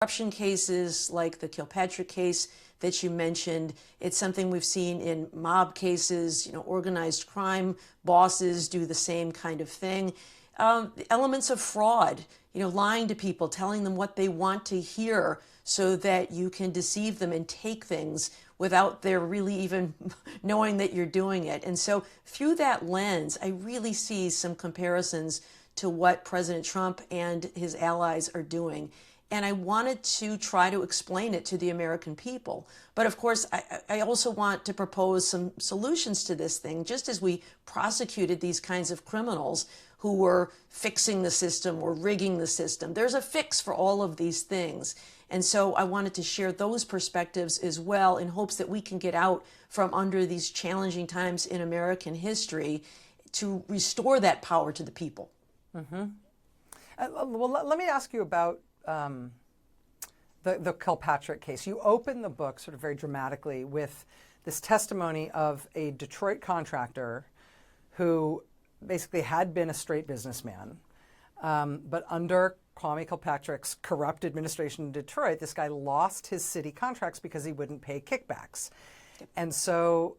Corruption cases like the Kilpatrick case that you mentioned, it's something we've seen in mob cases, organized crime bosses do the same kind of thing. Elements of fraud, lying to people, telling them what they want to hear so that you can deceive them and take things without their really even knowing that you're doing it. And so through that lens, I really see some comparisons to what President Trump and his allies are doing. And I wanted to try to explain it to the American people. But of course, I also want to propose some solutions to this thing, just as we prosecuted these kinds of criminals who were fixing the system or rigging the system. There's a fix for all of these things. And so I wanted to share those perspectives as well in hopes that we can get out from under these challenging times in American history to restore that power to the people. Mm-hmm. Well, let me ask you about the Kilpatrick case. You open the book sort of very dramatically with this testimony of a Detroit contractor who basically had been a straight businessman, but under Kwame Kilpatrick's corrupt administration in Detroit, this guy lost his city contracts because he wouldn't pay kickbacks. And so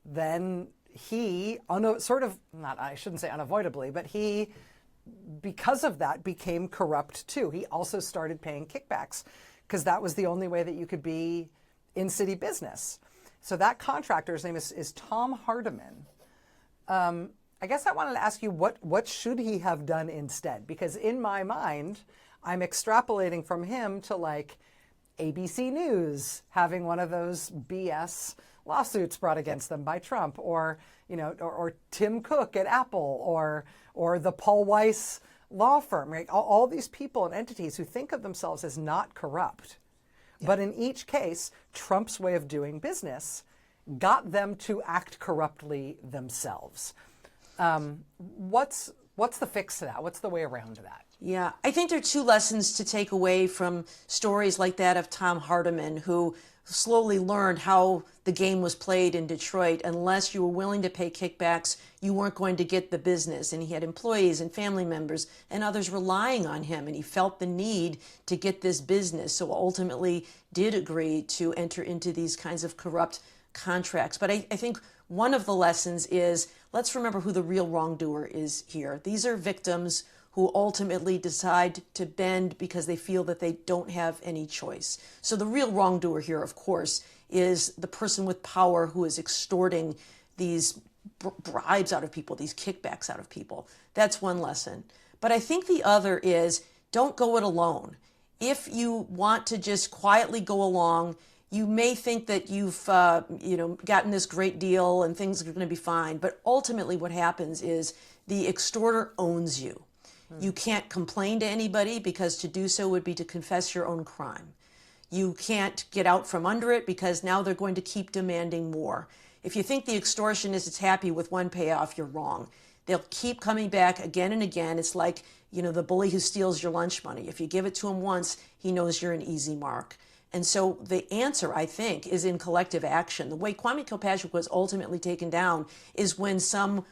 then he, I shouldn't say unavoidably, but he, because of that, became corrupt too. He also started paying kickbacks because that was the only way that you could be in city business. So that contractor's name is Tom Hardiman. I guess I wanted to ask you, what should he have done instead? Because in my mind, I'm extrapolating from him to like ABC News having one of those BS lawsuits brought against them by Trump, or Tim Cook at Apple, or the Paul Weiss law firm, right? All these people and entities who think of themselves as not corrupt. Yeah. But in each case, Trump's way of doing business got them to act corruptly themselves. What's the fix to that? What's the way around to that? Yeah, I think there are two lessons to take away from stories like that of Tom Hardiman, who slowly learned how the game was played in Detroit. Unless you were willing to pay kickbacks, you weren't going to get the business. And he had employees and family members and others relying on him, and he felt the need to get this business. So ultimately did agree to enter into these kinds of corrupt contracts. But I think one of the lessons is, let's remember who the real wrongdoer is here. These are victims who ultimately decide to bend because they feel that they don't have any choice. So the real wrongdoer here, of course, is the person with power who is extorting these bribes out of people, these kickbacks out of people. That's one lesson. But I think the other is, don't go it alone. If you want to just quietly go along, you may think that you've gotten this great deal and things are going to be fine. But ultimately what happens is the extorter owns you. You can't complain to anybody because to do so would be to confess your own crime. You can't get out from under it because now they're going to keep demanding more. If you think the extortionist is happy with one payoff, you're wrong. They'll keep coming back again and again. It's like, the bully who steals your lunch money. If you give it to him once, he knows you're an easy mark. And so the answer, I think, is in collective action. The way Kwame Kilpatrick was ultimately taken down is when some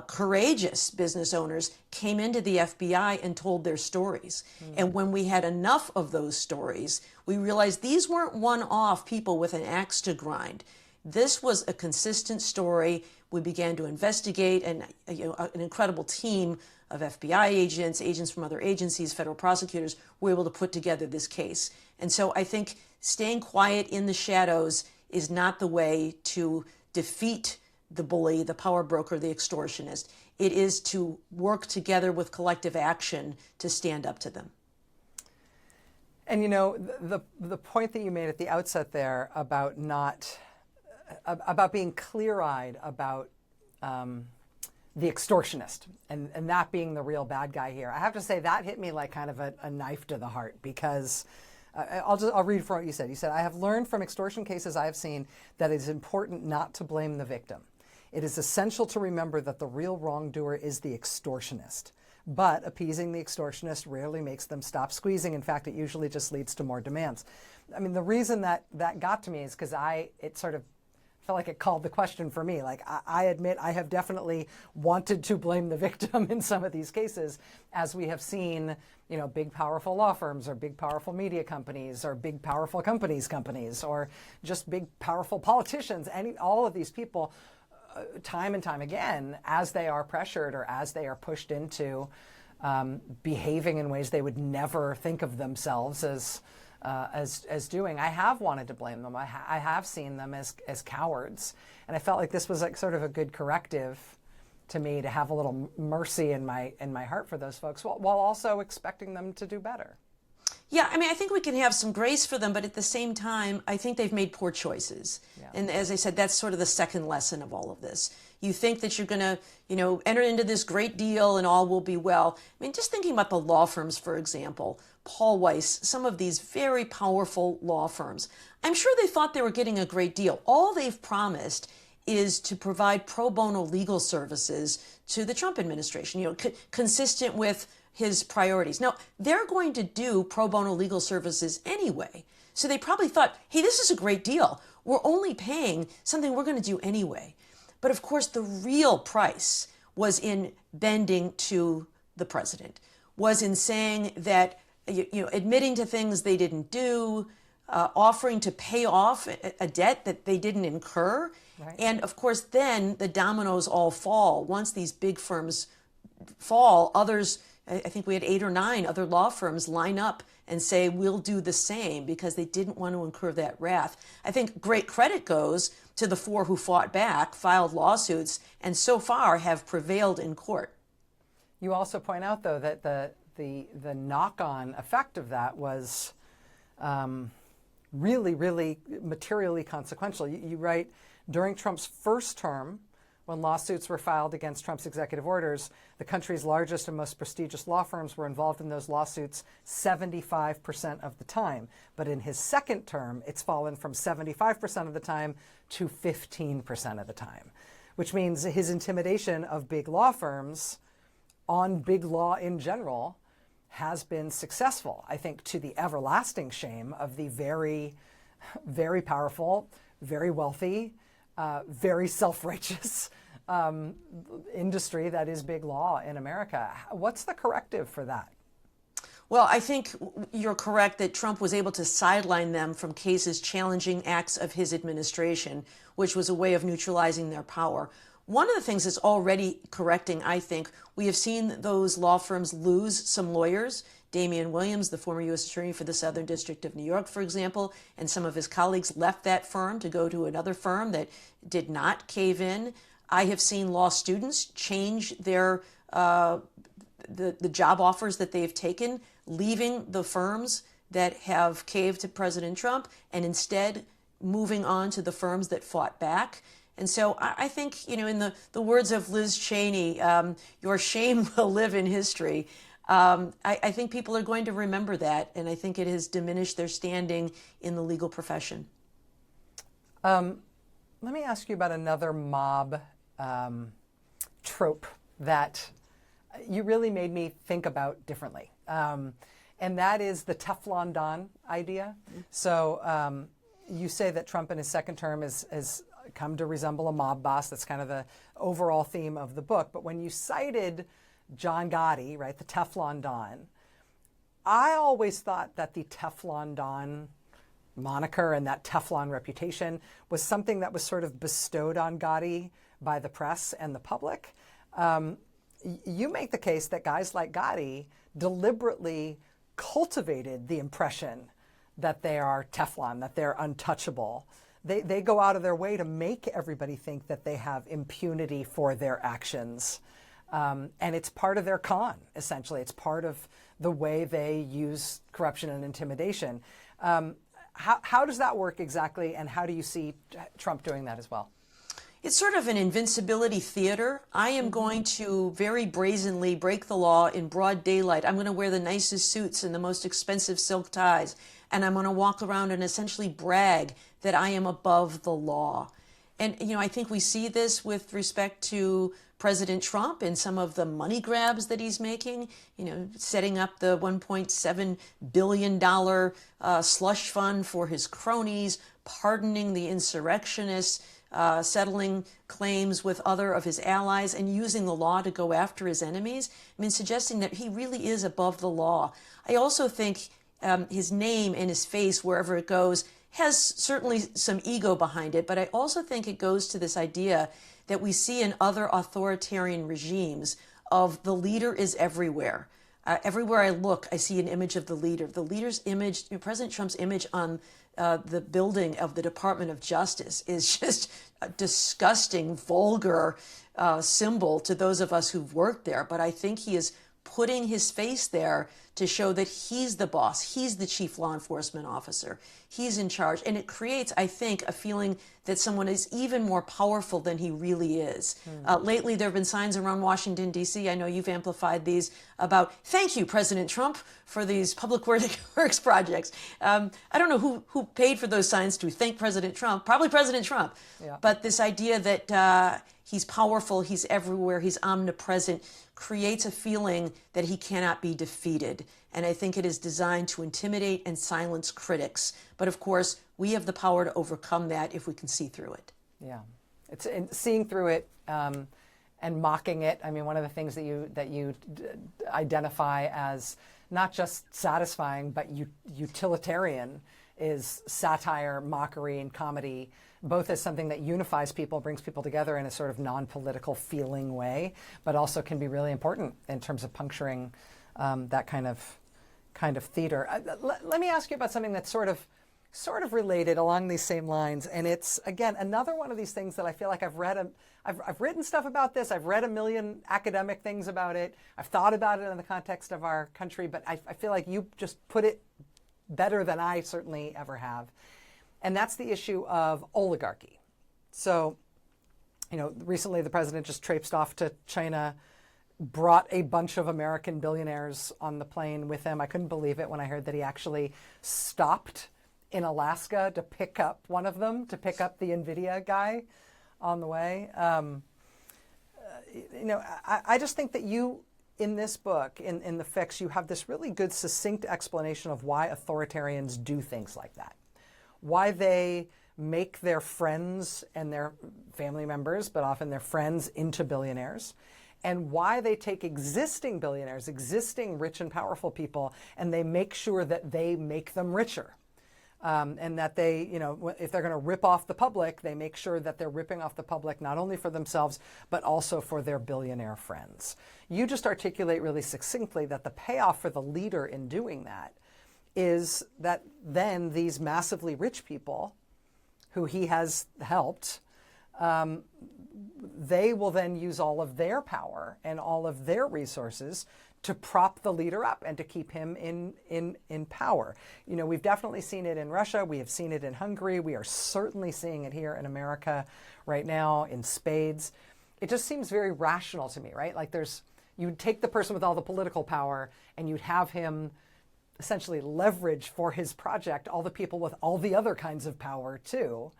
courageous business owners came into the FBI and told their stories. And when we had enough of those stories, we realized these weren't one-off people with an axe to grind. This was a consistent story. We began to investigate, and an incredible team of FBI agents from other agencies, federal prosecutors, were able to put together this case. And so I think staying quiet in the shadows is not the way to defeat the bully, the power broker, the extortionist. It is to work together with collective action to stand up to them. And the point that you made at the outset there about being clear-eyed about the extortionist and that being the real bad guy here, I have to say that hit me like kind of a knife to the heart, because I'll read from what you said. You said, "I have learned from extortion cases I have seen that it is important not to blame the victim. It is essential to remember that the real wrongdoer is the extortionist. But appeasing the extortionist rarely makes them stop squeezing. In fact, it usually just leads to more demands." I mean, the reason that got to me is because it sort of felt like it called the question for me. Like, I admit I have definitely wanted to blame the victim in some of these cases, as we have seen, you know, big powerful law firms or big powerful media companies or big powerful companies or just big powerful politicians, all of these people, time and time again, as they are pressured or as they are pushed into behaving in ways they would never think of themselves as doing. I have wanted to blame them. I have seen them as cowards, and I felt like this was like sort of a good corrective to me, to have a little mercy in my heart for those folks, while also expecting them to do better. Yeah, I mean, I think we can have some grace for them, but at the same time, I think they've made poor choices. Yeah. And as I said, that's sort of the second lesson of all of this. You think that you're going to, you know, enter into this great deal and all will be well. I mean, just thinking about the law firms, for example, Paul Weiss, some of these very powerful law firms, I'm sure they thought they were getting a great deal. All they've promised is to provide pro bono legal services to the Trump administration, you know, consistent with his priorities. Now, they're going to do pro bono legal services anyway. So they probably thought, hey, this is a great deal. We're only paying something we're going to do anyway. But of course, the real price was in bending to the president, was in saying that, you know, admitting to things they didn't do, offering to pay off a debt that they didn't incur. Right. And of course, then the dominoes all fall. Once these big firms fall, others, I think we had 8 or 9 other law firms line up and say, we'll do the same, because they didn't want to incur that wrath. I think great credit goes to the 4 who fought back, filed lawsuits, and so far have prevailed in court. You also point out, though, that the knock-on effect of that was really, really materially consequential. You write, during Trump's first term, when lawsuits were filed against Trump's executive orders, the country's largest and most prestigious law firms were involved in those lawsuits 75% of the time. But in his second term, it's fallen from 75% of the time to 15% of the time, which means his intimidation of big law firms on big law in general has been successful, I think, to the everlasting shame of the very, very powerful, very wealthy, very self-righteous industry that is big law in America. What's the corrective for that? Well, I think you're correct that Trump was able to sideline them from cases challenging acts of his administration, which was a way of neutralizing their power. One of the things that's already correcting, I think, we have seen those law firms lose some lawyers. Damian Williams, the former U.S. Attorney for the Southern District of New York, for example, and some of his colleagues left that firm to go to another firm that did not cave in. I have seen law students change their the job offers that they've taken, leaving the firms that have caved to President Trump and instead moving on to the firms that fought back. And so I think, you know, in the words of Liz Cheney, your shame will live in history. I think people are going to remember that, and I think it has diminished their standing in the legal profession. Let me ask you about another mob trope that you really made me think about differently, and that is the Teflon Don idea. So you say that Trump in his second term has come to resemble a mob boss. That's kind of the overall theme of the book. But when you cited John Gotti, right, the Teflon Don, I always thought that the Teflon Don moniker and that Teflon reputation was something that was sort of bestowed on Gotti by the press and the public. You make the case that guys like Gotti deliberately cultivated the impression that they are Teflon, that they're untouchable. They go out of their way to make everybody think that they have impunity for their actions. And it's part of their con, essentially. It's part of the way they use corruption and intimidation. How does that work exactly, and how do you see Trump doing that as well? It's sort of an invincibility theater. I am going to very brazenly break the law in broad daylight. I'm going to wear the nicest suits and the most expensive silk ties, and I'm going to walk around and essentially brag that I am above the law. And, you know, I think we see this with respect to President Trump and some of the money grabs that he's making, you know, setting up the $1.7 billion slush fund for his cronies, pardoning the insurrectionists, settling claims with other of his allies, and using the law to go after his enemies. I mean, suggesting that he really is above the law. I also think his name and his face, wherever it goes, has certainly some ego behind it, but I also think it goes to this idea that we see in other authoritarian regimes of the leader is everywhere. Everywhere I look, I see an image of the leader. The leader's image, President Trump's image on the building of the Department of Justice is just a disgusting, vulgar symbol to those of us who've worked there. But I think he is putting his face there to show that he's the boss. He's the chief law enforcement officer. He's in charge. And it creates, I think, a feeling that someone is even more powerful than he really is. Lately, there have been signs around Washington, D.C. I know you've amplified these about, thank you, President Trump, for these public works projects. I don't know who paid for those signs to thank President Trump. Probably President Trump. Yeah. But this idea that he's powerful, he's everywhere, he's omnipresent, creates a feeling that he cannot be defeated. And I think it is designed to intimidate and silence critics. But of course, we have the power to overcome that if we can see through it. Yeah, it's seeing through it and mocking it. I mean, one of the things that you identify as not just satisfying, but utilitarian is satire, mockery, and comedy, both as something that unifies people, brings people together in a sort of non-political feeling way, but also can be really important in terms of puncturing that kind of theater. Let me ask you about something that's sort of related along these same lines, and it's again another one of these things that I feel like I've written stuff about this. I've read a million academic things about it. I've thought about it in the context of our country, but I feel like you just put it better than I certainly ever have. And that's the issue of oligarchy. So, recently the president just traipsed off to China, brought a bunch of American billionaires on the plane with him. I couldn't believe it when I heard that he actually stopped in Alaska to pick up one of them, to pick up the NVIDIA guy on the way. I just think that you, in this book, in The Fix, you have this really good, succinct explanation of why authoritarians do things like that. Why they make their friends and their family members, but often their friends, into billionaires, and why they take existing billionaires, existing rich and powerful people, and they make sure that they make them richer. And that they, if they're going to rip off the public, they make sure that they're ripping off the public not only for themselves, but also for their billionaire friends. You just articulate really succinctly that the payoff for the leader in doing that is that then these massively rich people who he has helped, they will then use all of their power and all of their resources to prop the leader up and to keep him in power. We've definitely seen it in Russia. We have seen it in Hungary. We are certainly seeing it here in America right now in spades. It just seems very rational to me, right? Like you'd take the person with all the political power and you'd have him essentially leverage for his project all the people with all the other kinds of power too.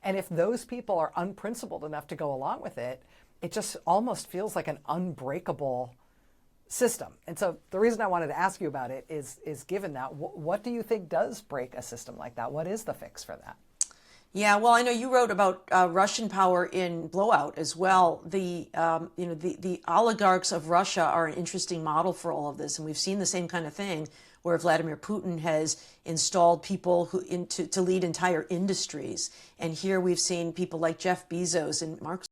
And if those people are unprincipled enough to go along with it, it just almost feels like an unbreakable system. And so the reason I wanted to ask you about it is given that, what do you think does break a system like that? What is the fix for that? Yeah, well, I know you wrote about Russian power in Blowout as well. The oligarchs of Russia are an interesting model for all of this, and we've seen the same kind of thing where Vladimir Putin has installed people to lead entire industries. And here we've seen people like Jeff Bezos and Mark